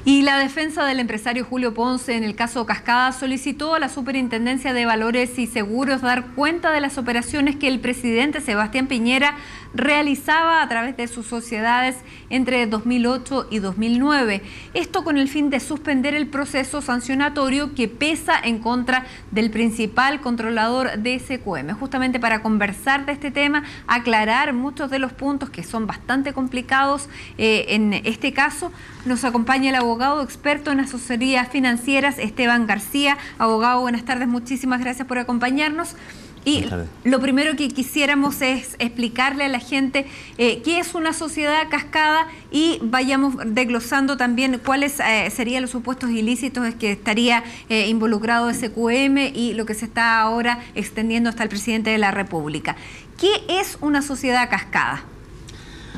Y la defensa del empresario Julio Ponce en el caso Cascada solicitó a la Superintendencia de Valores y Seguros dar cuenta de las operaciones que el presidente Sebastián Piñera realizaba a través de sus sociedades entre 2008 y 2009. Esto con el fin de suspender el proceso sancionatorio que pesa en contra del principal controlador de SQM. Justamente para conversar de este tema, aclarar muchos de los puntos que son bastante complicados en este caso, nos acompaña el abogado experto en asesorías financieras, Esteban García. Abogado, buenas tardes, muchísimas gracias por acompañarnos. Y lo primero que quisiéramos es explicarle a la gente qué es una sociedad cascada y vayamos desglosando también cuáles serían los supuestos ilícitos que estaría involucrado SQM y lo que se está ahora extendiendo hasta el presidente de la República. ¿Qué es una sociedad cascada?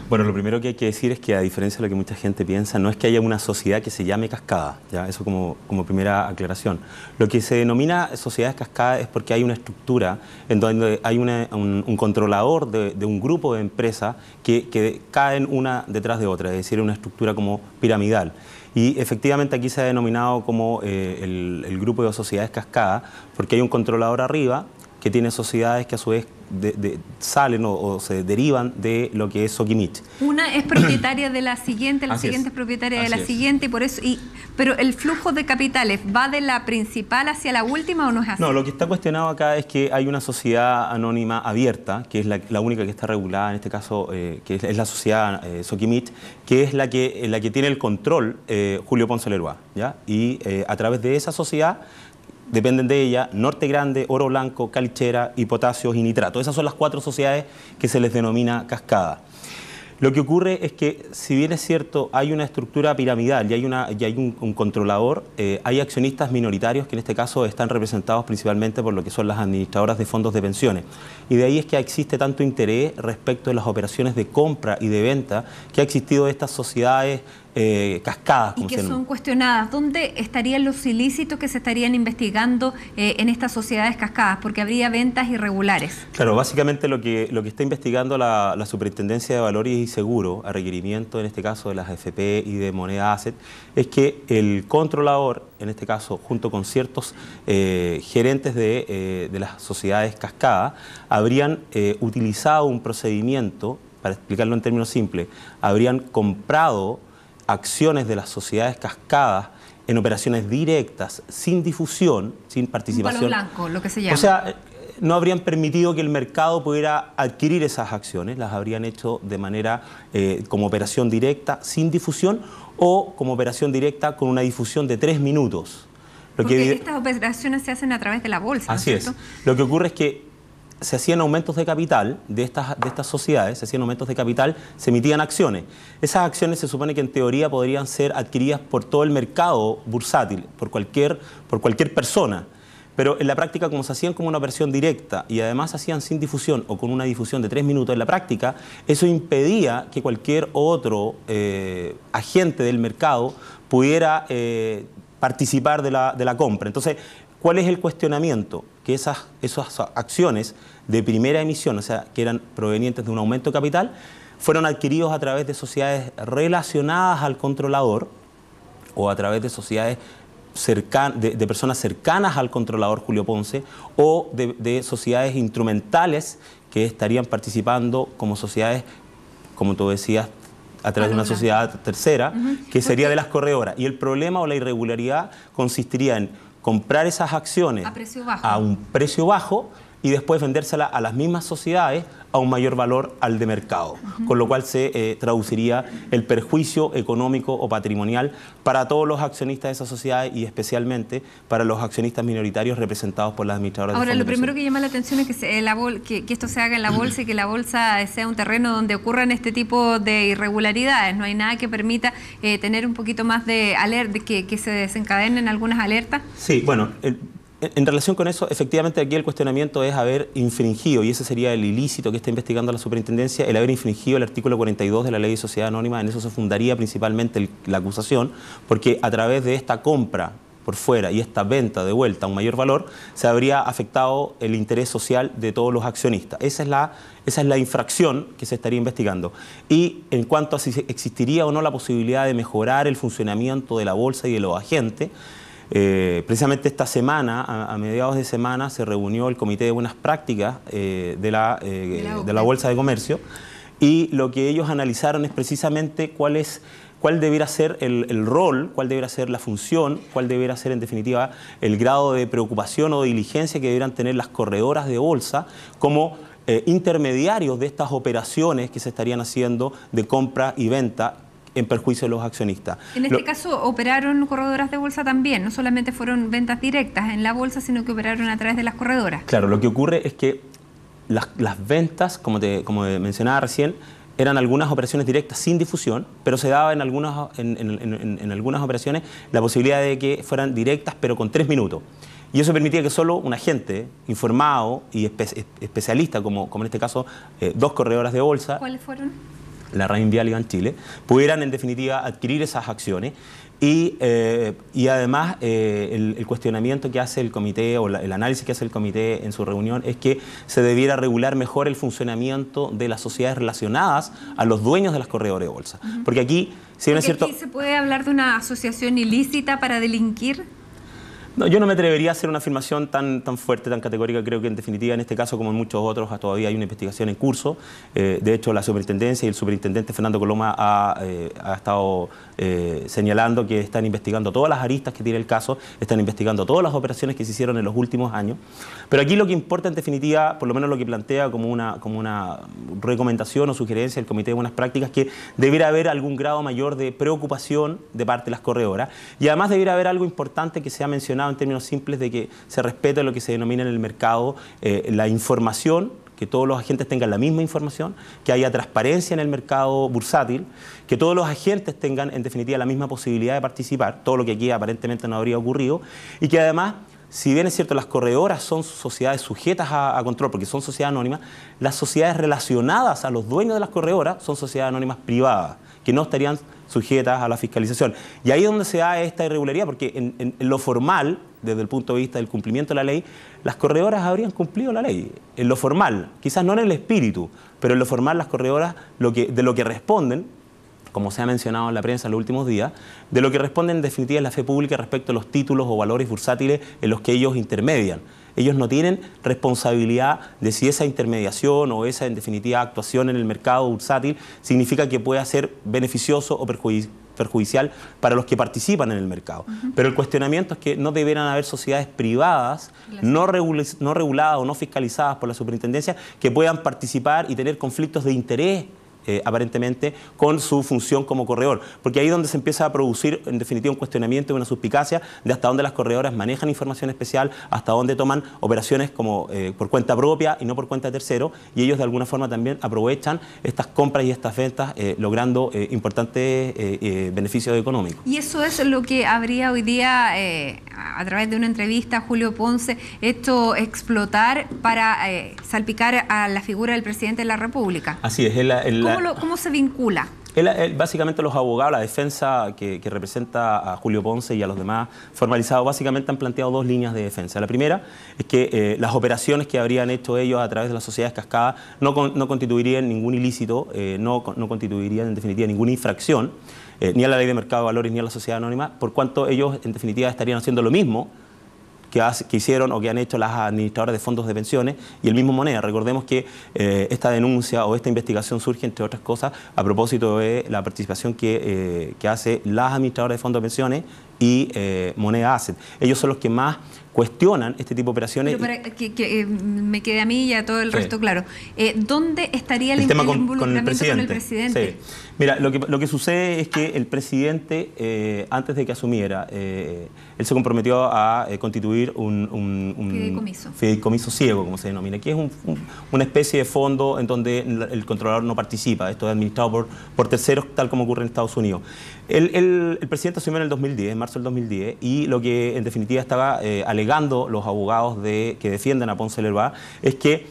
Bueno, lo primero que hay que decir es que, a diferencia de lo que mucha gente piensa, no es que haya una sociedad que se llame cascada, ¿ya? Eso como primera aclaración. Lo que se denomina sociedades cascadas es porque hay una estructura en donde hay un controlador de un grupo de empresas que caen una detrás de otra, es decir, una estructura como piramidal. Y efectivamente aquí se ha denominado como el grupo de sociedades cascadas porque hay un controlador arriba que tiene sociedades que a su vez salen o se derivan de lo que es Soquimich. Una es propietaria de la siguiente, la siguiente es propietaria de la siguiente, y por eso, pero el flujo de capitales, ¿va de la principal hacia la última o no es así? No, lo que está cuestionado acá es que hay una sociedad anónima abierta, que es la única que está regulada en este caso, que es la sociedad Soquimich, que es la que tiene el control Julio Ponce Lerúa, ¿ya? Y a través de esa sociedad dependen de ella Norte Grande, Oro Blanco, Calichera y Potasios y Nitrato. Esas son las 4 sociedades que se les denomina cascada. Lo que ocurre es que, si bien es cierto, hay una estructura piramidal y hay un controlador, hay accionistas minoritarios que en este caso están representados principalmente por lo que son las administradoras de fondos de pensiones. Y de ahí es que existe tanto interés respecto de las operaciones de compra y de venta que ha existido de estas sociedades cascadas. Y que son cuestionadas. ¿Dónde estarían los ilícitos que se estarían investigando en estas sociedades cascadas? Porque habría ventas irregulares. Claro, básicamente lo que está investigando la Superintendencia de Valores y Seguros, a requerimiento en este caso de las AFP y de Moneda Asset, es que el controlador, en este caso junto con ciertos gerentes de las sociedades cascadas, habrían utilizado un procedimiento, para explicarlo en términos simples, habrían comprado acciones de las sociedades cascadas en operaciones directas, sin difusión, sin participación. Un palo blanco, lo que se llama. O sea, no habrían permitido que el mercado pudiera adquirir esas acciones, las habrían hecho de manera como operación directa, sin difusión, o como operación directa con una difusión de 3 minutos. Porque estas operaciones se hacen a través de la bolsa, ¿no es cierto? Así es. Lo que ocurre es que se hacían aumentos de capital de estas sociedades, se hacían aumentos de capital, se emitían acciones. Esas acciones se supone que en teoría podrían ser adquiridas por todo el mercado bursátil, por cualquier persona. Pero en la práctica, como se hacían como una operación directa y además se hacían sin difusión o con una difusión de 3 minutos en la práctica, eso impedía que cualquier otro agente del mercado pudiera participar de la compra. Entonces, ¿cuál es el cuestionamiento? Que esas acciones de primera emisión, o sea, que eran provenientes de un aumento de capital, fueron adquiridos a través de sociedades relacionadas al controlador o a través de sociedades de personas cercanas al controlador Julio Ponce o de sociedades instrumentales que estarían participando como sociedades, como tú decías, a través de una sociedad tercera, que sería de las corredoras. Y el problema o la irregularidad consistiría en comprar esas acciones a un precio bajo y después vendérselas a las mismas sociedades a un mayor valor al de mercado, con lo cual se traduciría el perjuicio económico o patrimonial para todos los accionistas de esas sociedades y especialmente para los accionistas minoritarios representados por las administradoras de fondos. Ahora, lo primero que llama la atención es que esto se haga en la bolsa y que la bolsa sea un terreno donde ocurran este tipo de irregularidades. No hay nada que permita tener un poquito más de alerta, que se desencadenen algunas alertas. Sí, bueno, en relación con eso, efectivamente aquí el cuestionamiento es haber infringido, y ese sería el ilícito que está investigando la Superintendencia, el haber infringido el artículo 42 de la Ley de Sociedad Anónima. En eso se fundaría principalmente la acusación, porque a través de esta compra por fuera y esta venta de vuelta a un mayor valor, se habría afectado el interés social de todos los accionistas. Esa es la infracción que se estaría investigando. Y en cuanto a si existiría o no la posibilidad de mejorar el funcionamiento de la bolsa y de los agentes, precisamente esta semana, a mediados de semana, se reunió el Comité de Buenas Prácticas de la Bolsa de Comercio, y lo que ellos analizaron es precisamente cuál debiera ser el rol, cuál debiera ser la función, cuál debiera ser en definitiva el grado de preocupación o de diligencia que debieran tener las corredoras de bolsa como intermediarios de estas operaciones que se estarían haciendo de compra y venta en perjuicio de los accionistas. En este caso operaron corredoras de bolsa también, no solamente fueron ventas directas en la bolsa, sino que operaron a través de las corredoras. Claro, lo que ocurre es que las ventas, como mencionaba recién, eran algunas operaciones directas sin difusión, pero se daba en algunas operaciones la posibilidad de que fueran directas, pero con 3 minutos. Y eso permitía que solo un agente informado y especialista, como en este caso 2 corredoras de bolsa. ¿Cuáles fueron? La Reinvial y Banchile, pudieran en definitiva adquirir esas acciones. Y además el cuestionamiento que hace el comité o el análisis que hace el comité en su reunión es que se debiera regular mejor el funcionamiento de las sociedades relacionadas a los dueños de las corredoras de bolsa. Porque aquí, si bien es cierto... ¿Aquí se puede hablar de una asociación ilícita para delinquir? No, yo no me atrevería a hacer una afirmación tan fuerte, tan categórica. Creo que en definitiva en este caso, como en muchos otros, todavía hay una investigación en curso. De hecho, la superintendencia y el superintendente Fernando Coloma ha estado señalando que están investigando todas las aristas que tiene el caso, están investigando todas las operaciones que se hicieron en los últimos años. Pero aquí lo que importa en definitiva, por lo menos lo que plantea como una recomendación o sugerencia del Comité de Buenas Prácticas, que debiera haber algún grado mayor de preocupación de parte de las corredoras, y además debiera haber algo importante que se ha mencionado en términos simples, de que se respete lo que se denomina en el mercado la información, que todos los agentes tengan la misma información, que haya transparencia en el mercado bursátil, que todos los agentes tengan en definitiva la misma posibilidad de participar, todo lo que aquí aparentemente no habría ocurrido, y que además, si bien es cierto las corredoras son sociedades sujetas a control porque son sociedades anónimas, las sociedades relacionadas a los dueños de las corredoras son sociedades anónimas privadas, que no estarían sujetas a la fiscalización. Y ahí es donde se da esta irregularidad, porque en lo formal, desde el punto de vista del cumplimiento de la ley, las corredoras habrían cumplido la ley. En lo formal, quizás no en el espíritu, pero en lo formal las corredoras de lo que responden, como se ha mencionado en la prensa en los últimos días, de lo que responden en definitiva es la fe pública respecto a los títulos o valores bursátiles en los que ellos intermedian. Ellos no tienen responsabilidad de si esa intermediación o esa, en definitiva, actuación en el mercado bursátil significa que pueda ser beneficioso o perjudicial para los que participan en el mercado. Pero el cuestionamiento es que no deberán haber sociedades privadas, no reguladas o no fiscalizadas por la superintendencia, que puedan participar y tener conflictos de interés aparentemente con su función como corredor, porque ahí es donde se empieza a producir en definitiva un cuestionamiento y una suspicacia de hasta dónde las corredoras manejan información especial, hasta dónde toman operaciones como por cuenta propia y no por cuenta de tercero, y ellos de alguna forma también aprovechan estas compras y estas ventas logrando importantes beneficios económicos. Y eso es lo que habría hoy día a través de una entrevista a Julio Ponce hecho explotar para salpicar a la figura del presidente de la República. Así es. ¿Cómo se vincula? Básicamente los abogados, la defensa que representa a Julio Ponce y a los demás formalizados, básicamente han planteado 2 líneas de defensa. La primera es que las operaciones que habrían hecho ellos a través de las sociedades cascadas no constituirían ningún ilícito, no constituirían en definitiva ninguna infracción, ni a la ley de mercado de valores ni a la sociedad anónima, por cuanto ellos en definitiva estarían haciendo lo mismo que hicieron o que han hecho las administradoras de fondos de pensiones y el mismo Moneda. Recordemos que esta denuncia o esta investigación surge, entre otras cosas, a propósito de la participación que hace las administradoras de fondos de pensiones y Moneda Asset. Ellos son los que más cuestionan este tipo de operaciones. Pero para que me quede a mí y a todo el resto claro, ¿dónde estaría el involucramiento con el presidente? Sí. Mira, lo que sucede es que el presidente, antes de que asumiera, él se comprometió a constituir un fideicomiso ciego, como se denomina, que es una especie de fondo en donde el controlador no participa. Esto es administrado por terceros, tal como ocurre en Estados Unidos. El presidente asumió en el 2010, en marzo del 2010, y lo que en definitiva estaba alegando los abogados que defienden a Ponce Lerba es que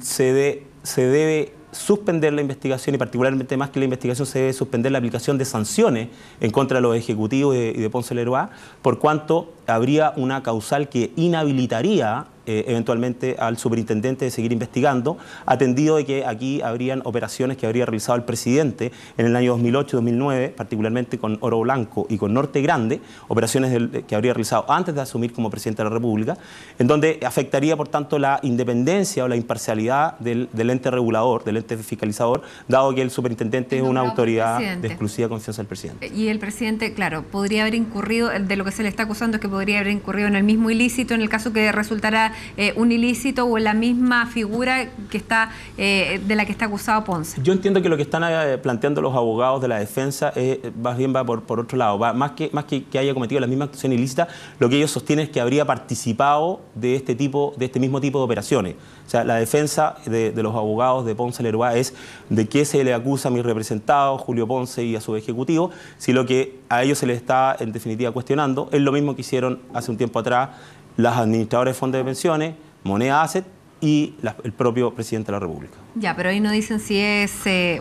se debe suspender la investigación y particularmente más que la investigación se debe suspender la aplicación de sanciones en contra de los ejecutivos y de Ponce Lerroux, por cuanto habría una causal que inhabilitaría eventualmente al superintendente de seguir investigando, atendido de que aquí habrían operaciones que habría realizado el presidente en el año 2008-2009, particularmente con Oro Blanco y con Norte Grande, operaciones que habría realizado antes de asumir como presidente de la República, en donde afectaría, por tanto, la independencia o la imparcialidad del ente regulador, del ente fiscalizador, dado que el superintendente es una autoridad de exclusiva confianza del presidente. Y el presidente, claro, podría haber incurrido, de lo que se le está acusando es que podría haber incurrido en el mismo ilícito en el caso que resultara un ilícito o en la misma figura que está de la que está acusado Ponce. Yo entiendo que lo que están planteando los abogados de la defensa más bien va por otro lado. Más que haya cometido la misma acción ilícita, lo que ellos sostienen es que habría participado de este mismo tipo de operaciones. O sea, la defensa de los abogados de Ponce Lerroux es de que se le acusa a mis representados, Julio Ponce y a su ejecutivo, si lo que a ellos se les está en definitiva cuestionando es lo mismo que hicieron hace un tiempo atrás las administradoras de fondos de pensiones, Moneda Asset y el propio presidente de la República. Ya, pero ahí no dicen si es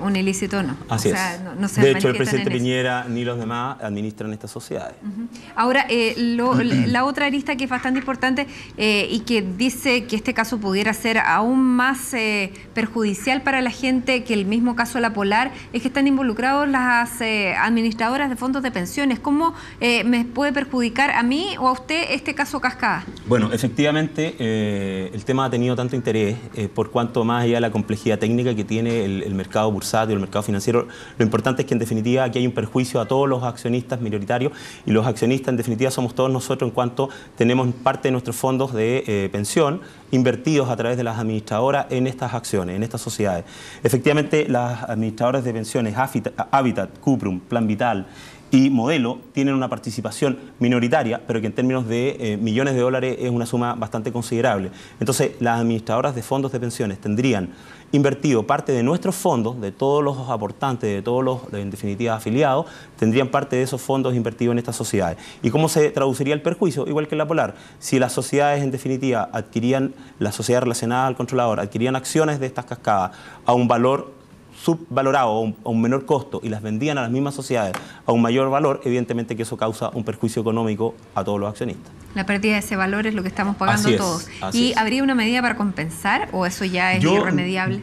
un ilícito o no. Así o sea, es. No se de hecho, el presidente Piñera ni los demás administran estas sociedades. Ahora, la otra arista que es bastante importante y que dice que este caso pudiera ser aún más perjudicial para la gente que el mismo caso La Polar, es que están involucrados las administradoras de fondos de pensiones. ¿Cómo me puede perjudicar a mí o a usted este caso Cascada? Bueno, efectivamente, el tema ha tenido tanto interés por cuanto más allá de la complejidad técnica que tiene el mercado bursátil, el mercado financiero. Lo importante es que en definitiva aquí hay un perjuicio a todos los accionistas minoritarios y los accionistas en definitiva somos todos nosotros en cuanto tenemos parte de nuestros fondos de pensión invertidos a través de las administradoras en estas acciones, en estas sociedades. Efectivamente, las administradoras de pensiones Habitat, Cuprum, Plan Vital y Modelo tienen una participación minoritaria, pero que en términos de millones de dólares es una suma bastante considerable. Entonces, las administradoras de fondos de pensiones tendrían invertido parte de nuestros fondos, de todos los aportantes, de todos los, en definitiva, afiliados, tendrían parte de esos fondos invertidos en estas sociedades. ¿Y cómo se traduciría el perjuicio? Igual que en La Polar. Si las sociedades, en definitiva, la sociedad relacionada al controlador, adquirían acciones de estas cascadas a un valor subvalorado a un menor costo y las vendían a las mismas sociedades a un mayor valor, evidentemente que eso causa un perjuicio económico a todos los accionistas. La pérdida de ese valor es lo que estamos pagando todos. ¿Y habría una medida para compensar o eso ya es irremediable?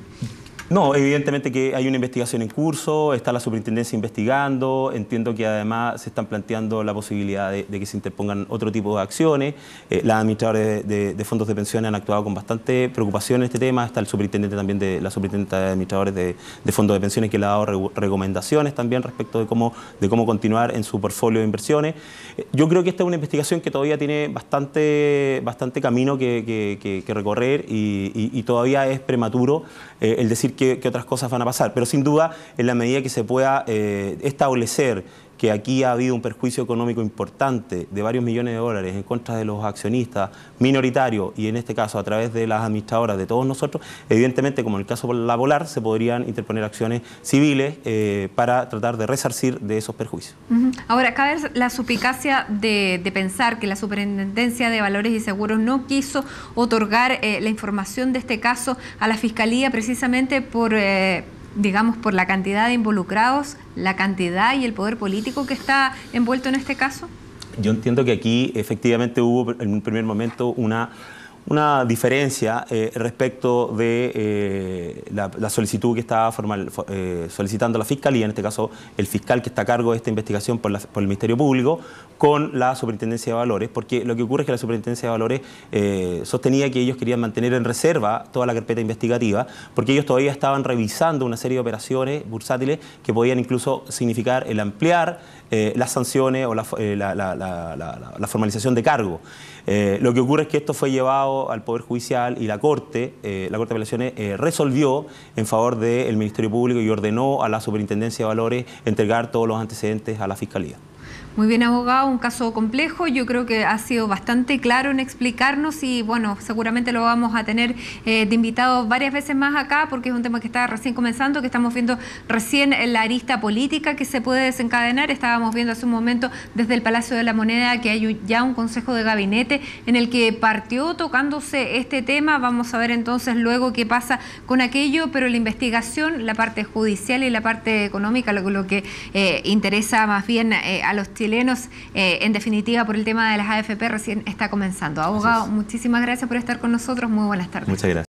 No, evidentemente que hay una investigación en curso, está la superintendencia investigando, entiendo que además se están planteando la posibilidad de que se interpongan otro tipo de acciones. Las administradoras de fondos de pensiones han actuado con bastante preocupación en este tema, está el superintendente también la superintendente de administradores de fondos de pensiones que le ha dado recomendaciones también respecto de cómo continuar en su portfolio de inversiones. Yo creo que esta es una investigación que todavía tiene bastante camino que recorrer y todavía es prematuro el decir que otras cosas van a pasar, pero sin duda en la medida que se pueda establecer que aquí ha habido un perjuicio económico importante de varios millones de dólares en contra de los accionistas minoritarios y en este caso a través de las administradoras de todos nosotros, evidentemente como en el caso de La Polar se podrían interponer acciones civiles para tratar de resarcir de esos perjuicios. Ahora, cabe la suspicacia de pensar que la Superintendencia de Valores y Seguros no quiso otorgar la información de este caso a la Fiscalía precisamente por la cantidad de involucrados, la cantidad y el poder político que está envuelto en este caso? Yo entiendo que aquí efectivamente hubo en un primer momento una diferencia respecto de la solicitud que estaba solicitando la Fiscalía, en este caso el fiscal que está a cargo de esta investigación por el Ministerio Público, con la Superintendencia de Valores, porque lo que ocurre es que la Superintendencia de Valores sostenía que ellos querían mantener en reserva toda la carpeta investigativa, porque ellos todavía estaban revisando una serie de operaciones bursátiles que podían incluso significar el ampliar las sanciones o la formalización de cargo. Lo que ocurre es que esto fue llevado al Poder Judicial y la Corte de Apelaciones resolvió en favor del Ministerio Público y ordenó a la Superintendencia de Valores entregar todos los antecedentes a la Fiscalía. Muy bien, abogado, un caso complejo. Yo creo que ha sido bastante claro en explicarnos y, bueno, seguramente lo vamos a tener de invitado varias veces más acá porque es un tema que está recién comenzando, que estamos viendo recién la arista política que se puede desencadenar. Estábamos viendo hace un momento desde el Palacio de la Moneda que hay ya un consejo de gabinete en el que partió tocándose este tema. Vamos a ver entonces luego qué pasa con aquello, pero la investigación, la parte judicial y la parte económica, lo que interesa más bien a los chilenos, en definitiva por el tema de las AFP, recién está comenzando. Abogado, muchísimas gracias por estar con nosotros. Muy buenas tardes. Muchas gracias.